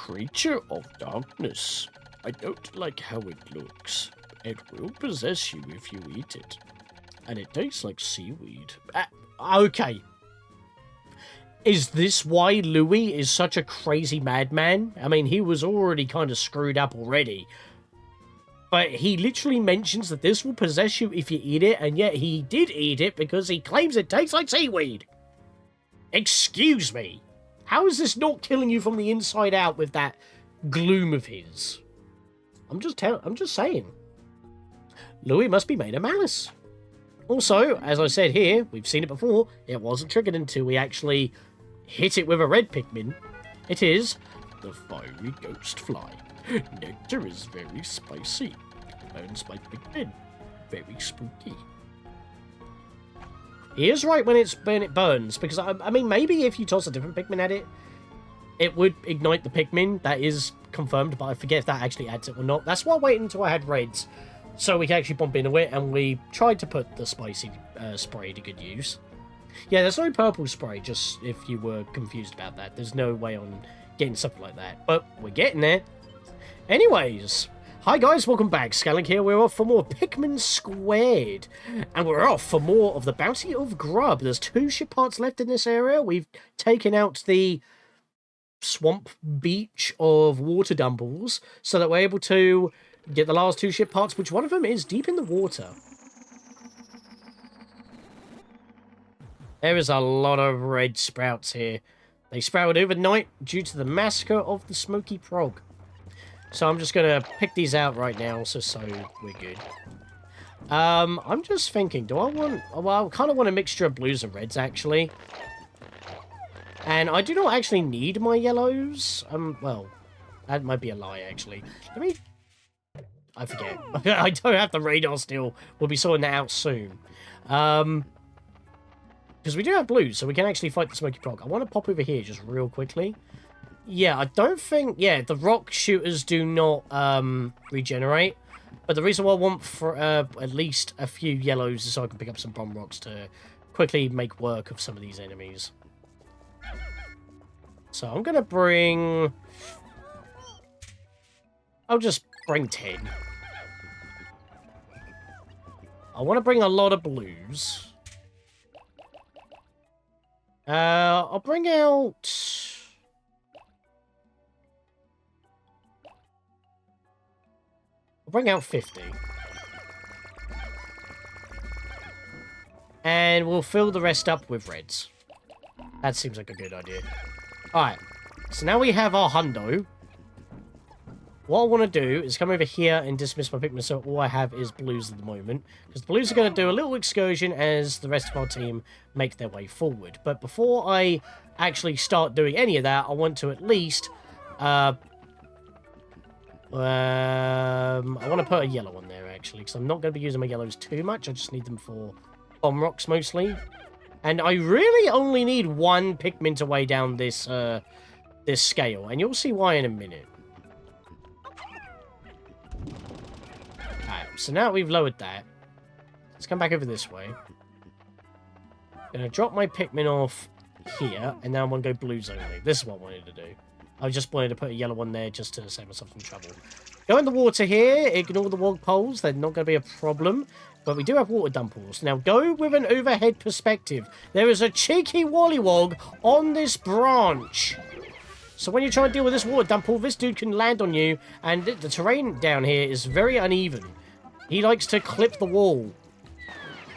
creature of darkness. I don't like how it looks. It will possess you if you eat it. And it tastes like seaweed. Okay. Is this why Louie is such a crazy madman? I mean, he was already kind of screwed up already. But he literally mentions that this will possess you if you eat it, and yet he did eat it because he claims it tastes like seaweed. Excuse me. How is this not killing you from the inside out with that gloom of his? I'm just saying. Louie must be made of malice. Also, as I said here, we've seen it before, it wasn't triggered until we actually hit it with a red Pikmin. It is the fiery ghost fly. Nectar is very spicy. Burns my Pikmin. Very spooky. He is right when it burns, because I mean, maybe if you toss a different Pikmin at it, it would ignite the Pikmin. That is confirmed, but I forget if that actually adds it or not. That's why I waited until I had reds, so we can actually bump into it, and we tried to put the spicy spray to good use. Yeah, there's no purple spray, just if you were confused about that. There's no way on getting something like that, but we're getting there. Anyways, hi guys, welcome back. Scatlink here. We're off for more Pikmin Squared, and we're off for more of the Bounty of Grub. There's 2 ship parts left in this area. We've taken out the swamp beach of water dumbles so that we're able to get the last 2 ship parts, which one of them is deep in the water. There is a lot of red sprouts here. They sprouted overnight due to the massacre of the Smoky Prog. So I'm just going to pick these out right now, so we're good. I'm just thinking, do I want... Well, I kind of want a mixture of blues and reds, actually. And I do not actually need my yellows. Well, that might be a lie, actually. Let me... I forget. I don't have the radar still. We'll be sorting that out soon. Because we do have blues, so we can actually fight the Smoky Prog. I want to pop over here just real quickly. Yeah, I don't think... Yeah, the rock shooters do not regenerate. But the reason why I want for at least a few yellows is so I can pick up some bomb rocks to quickly make work of some of these enemies. So I'm going to bring... I'll just bring 10. I want to bring a lot of blues. I'll bring out... I'll bring out 50. And we'll fill the rest up with reds. That seems like a good idea. Alright, so now we have our hundo. What I want to do is come over here and dismiss my Pikmin, so all I have is blues at the moment. Because the blues are going to do a little excursion as the rest of our team make their way forward. But before I actually start doing any of that, I want to at least... I want to put a yellow on there, actually, because I'm not going to be using my yellows too much. I just need them for bomb rocks, mostly. And I really only need 1 Pikmin to weigh down this, this scale, and you'll see why in a minute. Alright, so now that we've lowered that, let's come back over this way. I'm going to drop my Pikmin off here, and now I'm going to go blues only. This is what I wanted to do. I just wanted to put a yellow one there just to save myself some trouble. Go in the water here. Ignore the wog poles. They're not going to be a problem. But we do have water dumples. Now, go with an overhead perspective. There is a cheeky wollywog on this branch. So when you try and deal with this water dumple, this dude can land on you. And the terrain down here is very uneven. He likes to clip the wall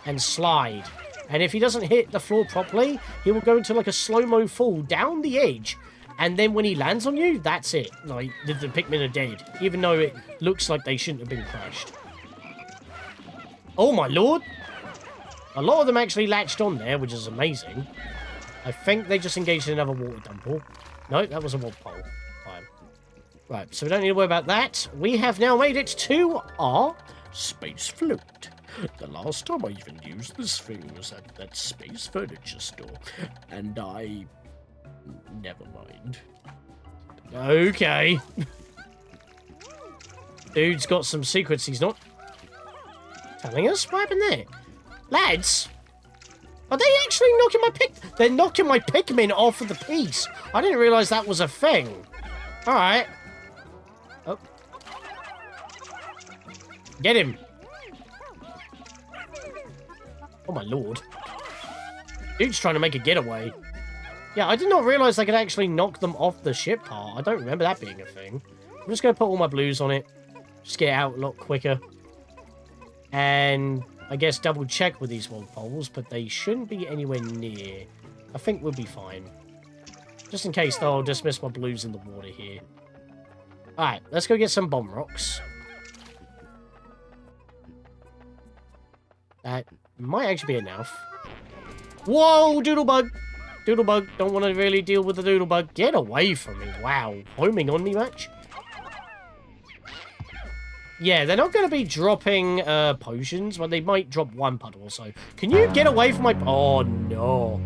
and slide. And if he doesn't hit the floor properly, he will go into like a slow-mo fall down the edge. And then when he lands on you, that's it. Like, the Pikmin are dead. Even though it looks like they shouldn't have been crushed. Oh my lord! A lot of them actually latched on there, which is amazing. I think they just engaged in another water dumple. No, that was a wog pole. Fine. Right, so we don't need to worry about that. We have now made it to our space float. The last time I even used this thing was at that space furniture store. And I... Never mind. Okay. Dude's got some secrets he's not telling us. What happened there? Lads? Are they actually knocking my They're knocking my Pikmin off of the piece. I didn't realise that was a thing. Alright. Oh. Get him. Oh my lord. Dude's trying to make a getaway. Yeah, I did not realise I could actually knock them off the ship part. I don't remember that being a thing. I'm just going to put all my blues on it. Just get it out a lot quicker. And I guess double check with these wall poles, but they shouldn't be anywhere near. I think we'll be fine. Just in case, though, I'll dismiss my blues in the water here. Alright, let's go get some bomb rocks. That might actually be enough. Whoa, Doodlebug! Doodlebug, don't want to really deal with the Doodlebug. Get away from me. Wow. Homing on me much? Yeah, they're not going to be dropping potions, but they might drop one puddle or so. Can you get away from my... Oh, no.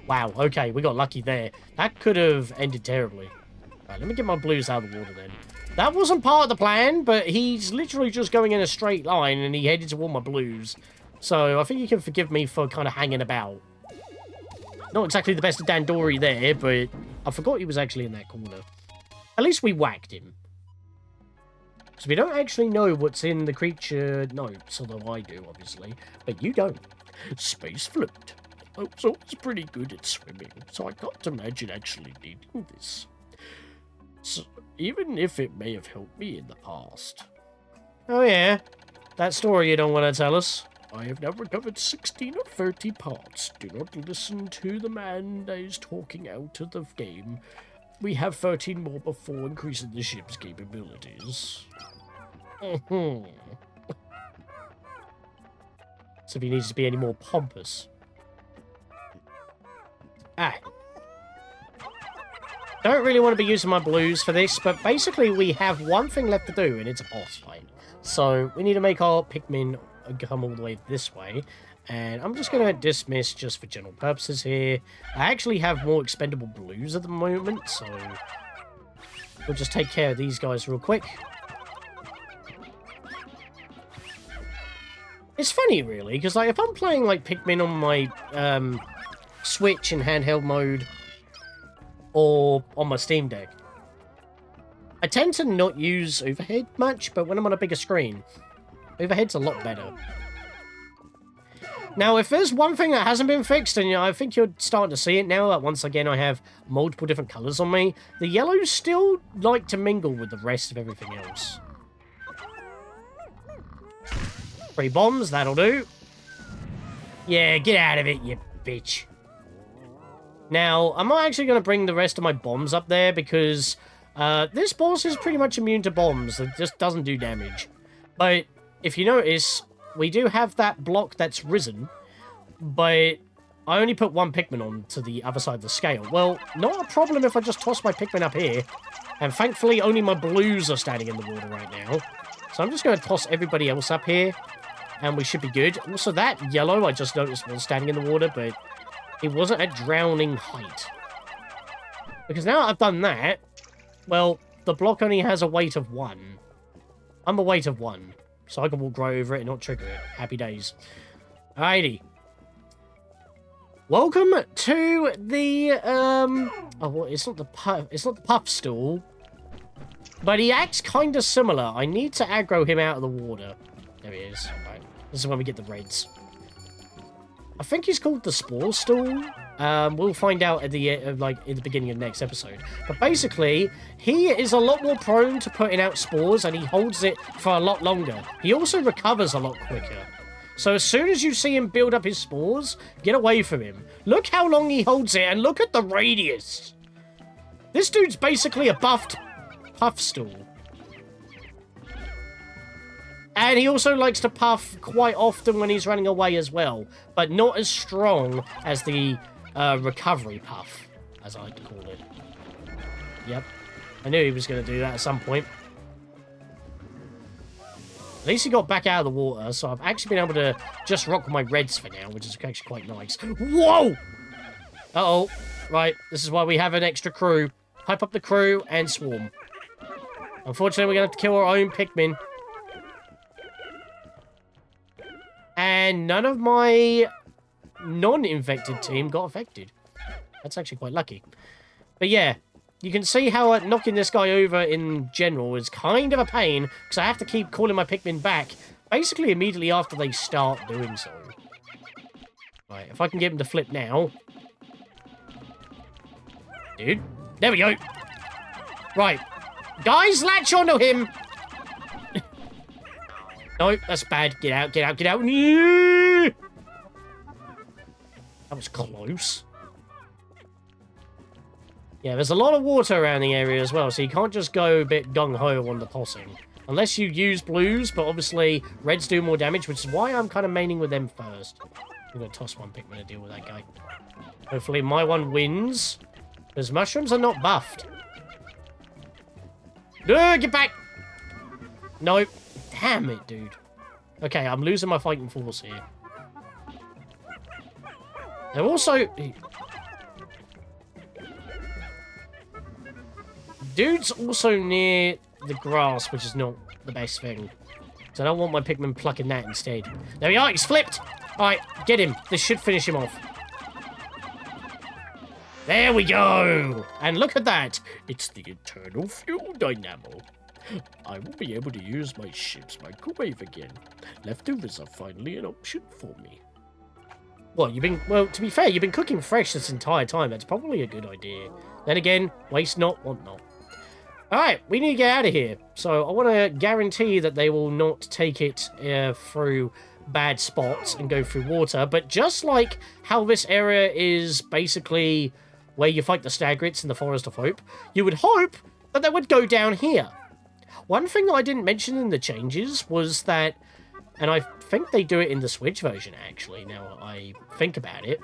Wow, okay, we got lucky there. That could have ended terribly. Right, let me get my blues out of the water then. That wasn't part of the plan, but he's literally just going in a straight line and he headed toward my blues. So I think you can forgive me for kind of hanging about. Not exactly the best of Dandori there, but I forgot he was actually in that corner. At least we whacked him. So we don't actually know what's in the creature notes, although I do, obviously. But you don't. Space float. I was always pretty good at swimming, so I can't imagine actually needing this. So, even if it may have helped me in the past. Oh yeah? That story you don't want to tell us? I have now recovered 16 or 30 parts. Do not listen to the man that is talking out of the game. We have 13 more before increasing the ship's capabilities. So if he needs to be any more pompous. Don't really want to be using my blues for this, but basically we have one thing left to do, and it's a boss fight. So we need to make our Pikmin come all the way this way. And I'm just going to dismiss just for general purposes here. I actually have more expendable blues at the moment, so we'll just take care of these guys real quick. It's funny, really, because like, if I'm playing like Pikmin on my Switch in handheld mode or on my Steam Deck, I tend to not use overhead much, but when I'm on a bigger screen, overhead's a lot better. Now, if there's one thing that hasn't been fixed, and I think you're starting to see it now, that once again I have multiple different colours on me, the yellows still like to mingle with the rest of everything else. 3 bombs, that'll do. Yeah, get out of it, you bitch. Now, I'm not actually going to bring the rest of my bombs up there because this boss is pretty much immune to bombs. It just doesn't do damage. But if you notice, we do have that block that's risen, but I only put 1 Pikmin on to the other side of the scale. Well, not a problem if I just toss my Pikmin up here. And thankfully, only my blues are standing in the water right now. So I'm just going to toss everybody else up here, and we should be good. Also, that yellow I just noticed was standing in the water, but it wasn't at drowning height. Because now I've done that, well, the block only has a weight of 1. I'm a weight of 1, so I can walk right over it and not trigger it. Happy days. Alrighty. Welcome to the, oh, it's not the puff stool, but he acts kind of similar. I need to aggro him out of the water. There he is. Right. This is when we get the reds. I think he's called the spore stool. We'll find out at the in the beginning of next episode. But basically, he is a lot more prone to putting out spores, and he holds it for a lot longer. He also recovers a lot quicker. So as soon as you see him build up his spores, get away from him. Look how long he holds it, and look at the radius. This dude's basically a buffed puff stool. And he also likes to puff quite often when he's running away as well, but not as strong as the recovery puff, as I like to call it. Yep. I knew he was going to do that at some point. At least he got back out of the water, so I've actually been able to just rock my reds for now, which is actually quite nice. Whoa! Uh-oh. Right, this is why we have an extra crew. Hype up the crew and swarm. Unfortunately, we're going to have to kill our own Pikmin. And none of my non-infected team got affected. That's actually quite lucky. But yeah, you can see how knocking this guy over in general is kind of a pain, because I have to keep calling my Pikmin back, basically immediately after they start doing so. Right, if I can get him to flip now. Dude, there we go. Right, guys, latch onto him. No, that's bad. Get out, get out, get out. That was close. Yeah, there's a lot of water around the area as well, so you can't just go a bit gung-ho on the tossing. Unless you use blues, but obviously reds do more damage, which is why I'm kind of maining with them first. I'm going to toss one Pikmin to deal with that guy. Hopefully my one wins, because mushrooms are not buffed. No, get back! No. Damn it, dude. Okay, I'm losing my fighting force here. They're also... Dude's also near the grass, which is not the best thing. So I don't want my Pikmin plucking that instead. There we are, he's flipped! Alright, get him. This should finish him off. There we go! And look at that! It's the eternal fuel dynamo. I will be able to use my ship's microwave again. Leftovers are finally an option for me. What, you've been... Well, to be fair, you've been cooking fresh this entire time. That's probably a good idea. Then again, waste not, want not. Alright, we need to get out of here. So I want to guarantee that they will not take it through bad spots and go through water. But just like how this area is basically where you fight the Stagrits in the Forest of Hope, you would hope that they would go down here. One thing that I didn't mention in the changes was that, and I think they do it in the Switch version actually, now I think about it,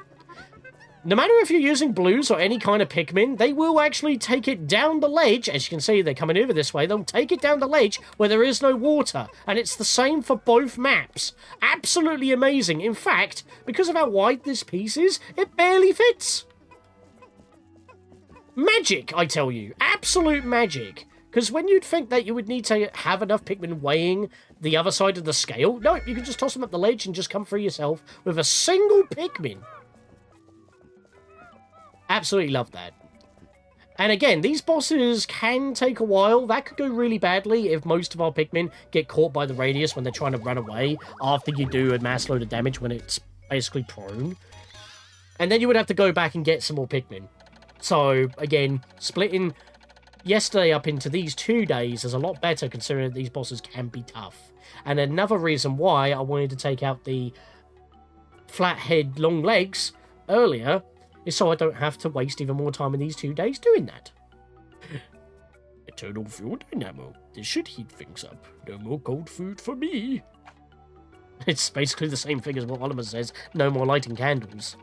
no matter if you're using blues or any kind of Pikmin, they will actually take it down the ledge. As you can see, they're coming over this way. They'll take it down the ledge where there is no water. And it's the same for both maps. Absolutely amazing. In fact, because of how wide this piece is, it barely fits. Magic, I tell you. Absolute magic. Because when you'd think that you would need to have enough Pikmin weighing the other side of the scale, no, you can just toss them up the ledge and just come through yourself with a single Pikmin. Absolutely love that. And again, these bosses can take a while. That could go really badly if most of our Pikmin get caught by the radius when they're trying to run away after you do a mass load of damage when it's basically prone. And then you would have to go back and get some more Pikmin. So, again, splitting yesterday up into these 2 days is a lot better considering that these bosses can be tough. And another reason why I wanted to take out the flathead long legs earlier is so I don't have to waste even more time in these 2 days doing that. Eternal fuel dynamo. This should heat things up. No more cold food for me. It's basically the same thing as what Oliver says. No more lighting candles.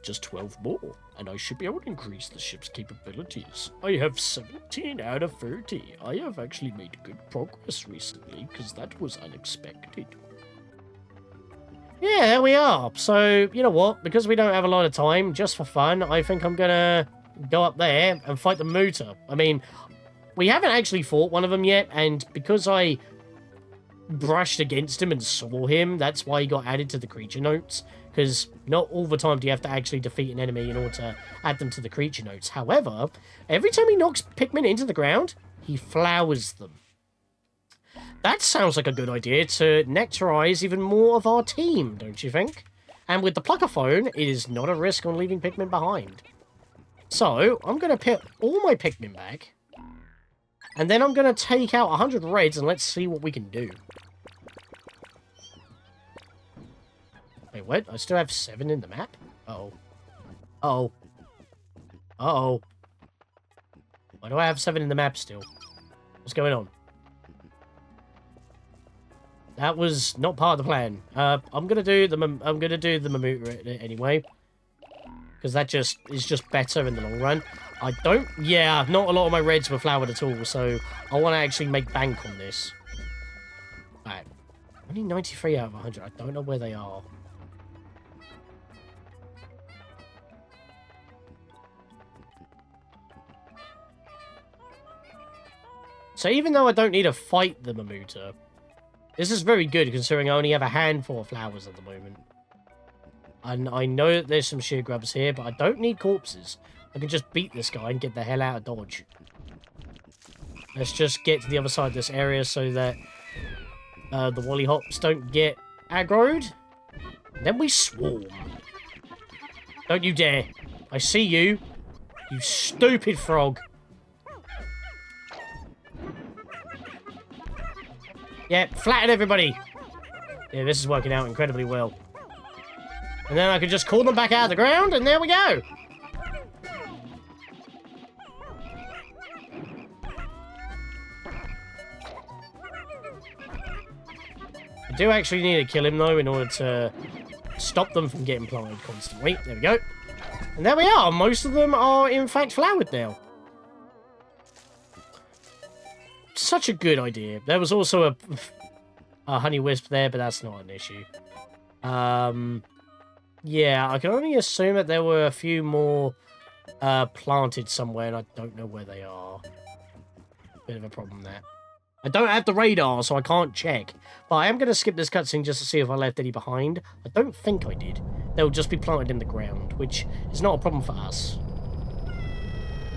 Just 12 more, and I should be able to increase the ship's capabilities. I have 17 out of 30. I have actually made good progress recently, because that was unexpected. Yeah, there we are. So, you know what? Because we don't have a lot of time, just for fun, I think I'm gonna go up there and fight the Mooter. I mean, we haven't actually fought one of them yet, and because I brushed against him and saw him, that's why he got added to the creature notes. Because not all the time do you have to actually defeat an enemy in order to add them to the creature notes. However, every time he knocks Pikmin into the ground, he flowers them. That sounds like a good idea to nectarize even more of our team, don't you think? And with the Pluckaphone, it is not a risk on leaving Pikmin behind. So, I'm going to put all my Pikmin back. And then I'm going to take out 100 reds and let's see what we can do. Wait, what? I still have 7 in the map? Uh-oh. Uh-oh. Uh-oh. Why do I have 7 in the map still? What's going on? That was not part of the plan. I'm gonna do the Mamuta anyway, because that is just better in the long run. I don't. Yeah, not a lot of my reds were flowered at all, so I want to actually make bank on this. Alright, only 93 out of 100. I don't know where they are. So even though I don't need to fight the Mamuta, this is very good considering I only have a handful of flowers at the moment. And I know that there's some sheer grubs here, but I don't need corpses. I can just beat this guy and get the hell out of Dodge. Let's just get to the other side of this area so that the Wollyhops don't get aggroed. Then we swarm. Don't you dare. I see you. You stupid frog. Yeah, flatten everybody. Yeah, this is working out incredibly well. And then I can just call them back out of the ground, and there we go. I do actually need to kill him, though, in order to stop them from getting planted constantly. There we go. And there we are. Most of them are, in fact, flowered now. Such a good idea. There was also a honey wisp there, but that's not an issue. Yeah, I can only assume that there were a few more planted somewhere, and I don't know where they are. Bit of a problem there. I don't have the radar, so I can't check. But I am going to skip this cutscene just to see if I left any behind. I don't think I did. They'll just be planted in the ground, which is not a problem for us.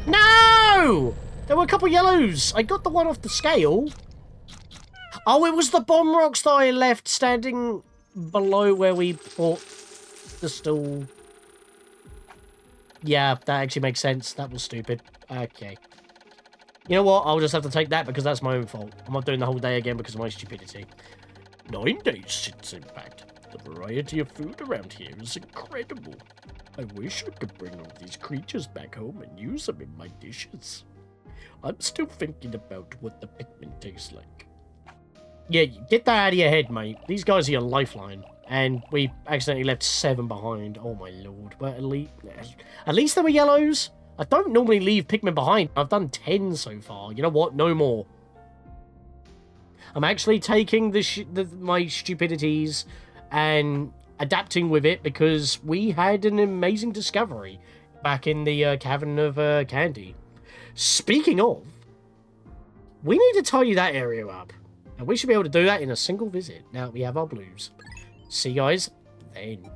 No! There were a couple yellows. I got the one off the scale. Oh, it was the bomb rocks that I left standing below where we put the stool. Yeah, that actually makes sense. That was stupid. Okay. You know what? I'll just have to take that because that's my own fault. I'm not doing the whole day again because of my stupidity. 9 days since impact. The variety of food around here is incredible. I wish I could bring all these creatures back home and use them in my dishes. I'm still thinking about what the Pikmin tastes like. Yeah, get that out of your head, mate. These guys are your lifeline. And we accidentally left 7 behind. Oh my lord. But at least there were yellows. I don't normally leave Pikmin behind. I've done 10 so far. You know what? No more. I'm actually taking my stupidities and adapting with it because we had an amazing discovery back in the Cavern of Candy. Speaking of, we need to tidy that area up. And we should be able to do that in a single visit now that we have our blues. See you guys then.